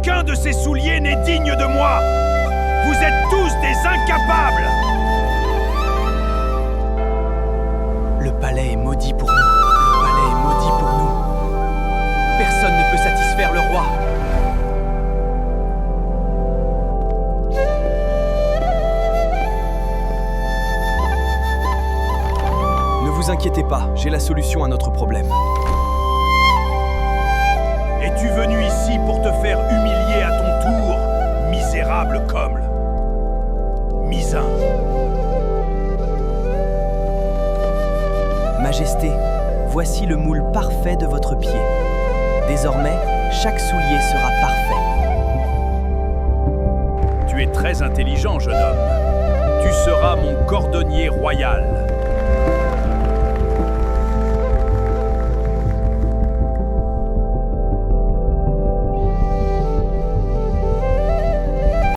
Aucun de ces souliers n'est digne de moi. Vous êtes tous des incapables. Le palais est maudit pour nous. Le palais est maudit pour nous. Personne ne peut satisfaire le roi. Ne vous inquiétez pas, j'ai la solution à notre problème. Es-tu venu ici pour te faire humilier à ton tour, misérable comble? Misin. Majesté, voici le moule parfait de votre pied. Désormais, chaque soulier sera parfait. Tu es très intelligent, jeune homme. Tu seras mon cordonnier royal.